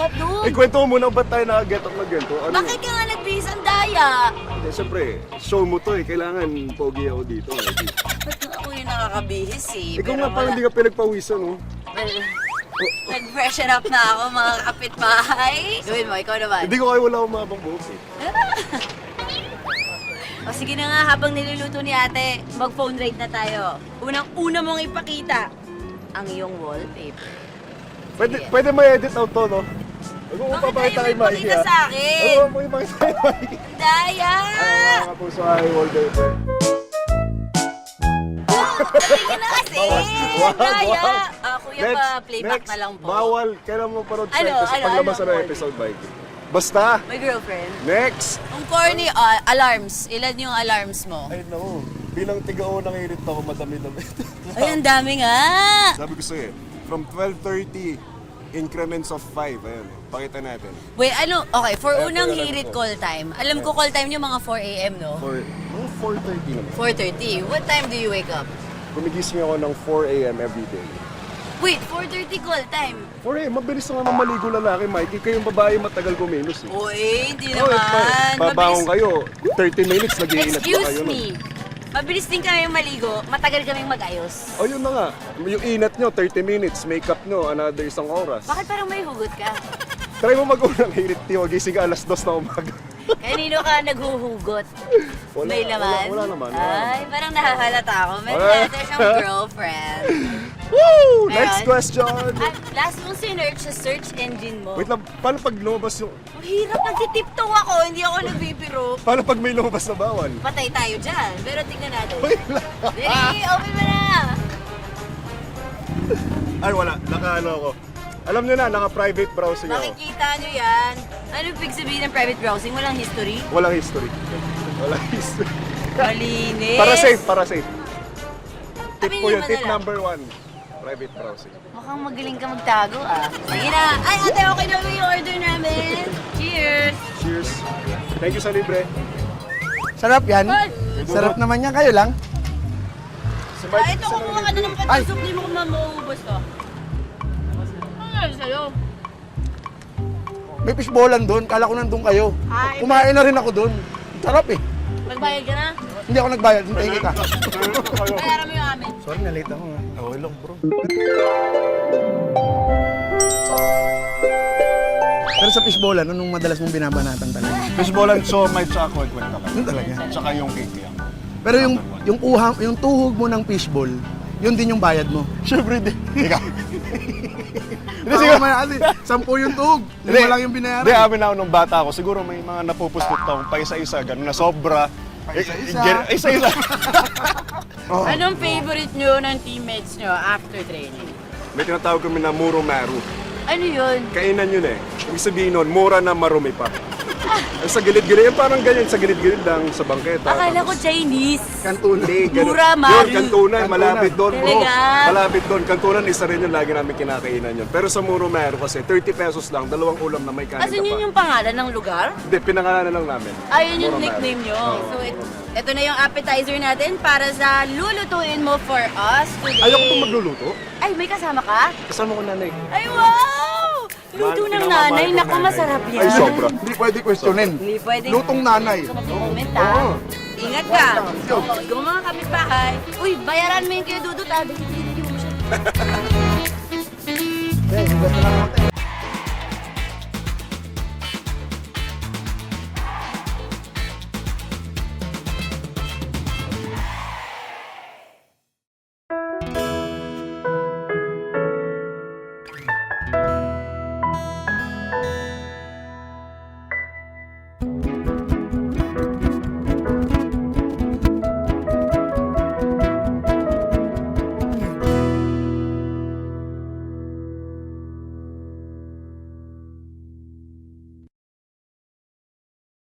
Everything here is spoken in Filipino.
sarap dun. Kwento mo muna ba't tayo nakaget up na ganito? Ano? Bakit ka nga nagbihis ang daya? Siyempre, show mo to Kailangan pogi ako dito. Ba't ako yung nakakabihis eh? Ikaw nga parang hindi ka pinagpawisan, no? Nag-freshen up na ako mga kapitbahay. Gawin mo, ikaw naman. Hindi ko kayo wala akong mabang buhok O sige na nga, habang niluluto ni ate, mag-phone rate na tayo. Unang-una mong ipakita ang iyong wallpaper. Pwede ma-edit out to, no? Bakit ayaw mo ipakita sa akin? Ano mo ipakita kay Mikey? Daya! Mga kapuso ay wallpaper. Sige na kasi! Daya! Kuya pa, playback next, na lang po. Bawal. Kailan mo parod sa Ano, kasi ano, paglabas ano, na Paul? episode, Mikey. Basta! My girlfriend. Next! Ang corny, alarms. Ilan yung alarms mo? Ay, no. Bilang tiga-o nang irit ako, madami-dami. Ay, ang dami nga! Sabi ko sa'yo, from 12:30, increments of 5. Ayun, pakita natin. Wait, ano? Okay, for Ay, unang wala hirit na po. call time. Alam ko call time yung mga 4 a.m., no? Mga 4:30 naman. 4:30. What time do you wake up? Gumigising ako ng 4 a.m. every day. Wait, 4:30 call time. 4 a.m. Mabilis na nga maligo lalaki, Mikey. Kayong babae matagal kumilos eh. Uy, hindi Oh, naman. Babangon kayo, 30 minutes nagiinat pa kayo. Excuse me. Mabilis din kami maligo, matagal kaming mag-ayos. Oh, yun na nga. Yung inat nyo, 30 minutes. Makeup nyo, another isang oras. Bakit parang may hugot ka? Try mo mag-unang hirit, Tiyo. Gising ka alas 2 na umaga. Kanino ka naghuhugot? May laman? Wala naman. Ay, parang nahahalata ako. May Wala. letter siyang girlfriend. Woo! Ayun. Next question! At last mong sinearch sa search engine mo. Wait lang, paano pag lumabas yung... Ang hirap, nagtitiptoe ako, hindi ako nagbibiro. Paano pag may lumabas na bawal? Patay tayo dyan, pero tingnan natin. Wait lang. Dali, open mo na! Ay, wala. Naka-ano ako. Alam nyo na, naka-private browsing ako. Makikita nyo yan. Ano ibig sabihin ng private browsing? Walang history? Walang history. Walang history. Malinis. Para safe, para safe. Tip Aminin po yun, mo na tip lang. number 1. Private browsing. Mukhang magaling ka magtago ah. Sige na. Ay, ate, okay na ba yung order namin? Cheers! Cheers. Thank you sa libre. Sarap yan. Paul! Sarap naman yan. Kayo lang. Si Ah, ito, kumuha ka na ng patusok. Hindi mo maubos to. Ano yan sa'yo? May fishballan doon. Kala ko nandun kayo. Ay, Kumain na rin ako doon. Sarap eh. magbayad ka na? Hindi ako nagbayad. Hintayin kita. Bayaran mo yung amin. Sorry, nalate ako. Okay lang bro. Pero sa fishballan, anong madalas mong binabanatan talaga? Fishballan, so may tsaka kwek-kwek talaga. Yun talaga. Tsaka yung cake yan. Pero yung tuhog mo ng fishball, yun din yung bayad mo. Siyempre din. Ikaw. Hindi siguro kasi 10 yung tuhog. Lima lang yung binayaran. Hindi, amin ako nung bata ako. Siguro may mga napupustot ako pa isa-isa. Ganun na sobra. Isa-isa. Isa-isa. Oh. Anong favorite nyo ng teammates nyo after training? May tinatawag kami na muro maru. Ano yun? Kainan yun eh. Ibig sabihin nun, mura na marumi pa. Sa gilid-gilid, yung parang ganyan, sa gilid-gilid lang, sa bangketa. Akala ko Tapos- Chinese. Kantunan. Hindi, ganun. Mura, Maru. Yun, kantunan, malapit doon, bro. Talaga? Malapit doon. Kantunan, isa rin yun, lagi namin kinakainan yun. Pero sa Muro Mero kasi, 30 pesos lang, dalawang ulam na may kanin Asan ka yun pa. yung pangalan ng lugar? Hindi, pinangalanan lang namin. Ayun yung Muro Mero. nickname nyo. Oo, So, Muro Mero. ito na yung appetizer natin para sa lulutuin mo for us today. Ayoko pa magluluto. Ay, may kasama ka? Kasama ko nanay. Ay, wow! Luto ng Pinamamahal nanay. ko Naku, nanay. masarap yan. Ay, sobra. Hindi pwede questionin. Hindi pwedeng... Lutong nanay. Comment ha. Oo. Ingat ka. Yo. Oo, yung mga kapitbahay. Uy, bayaran mo yung kaya Dudut ha. Bigyan mo siya. Eh, basta lang natin.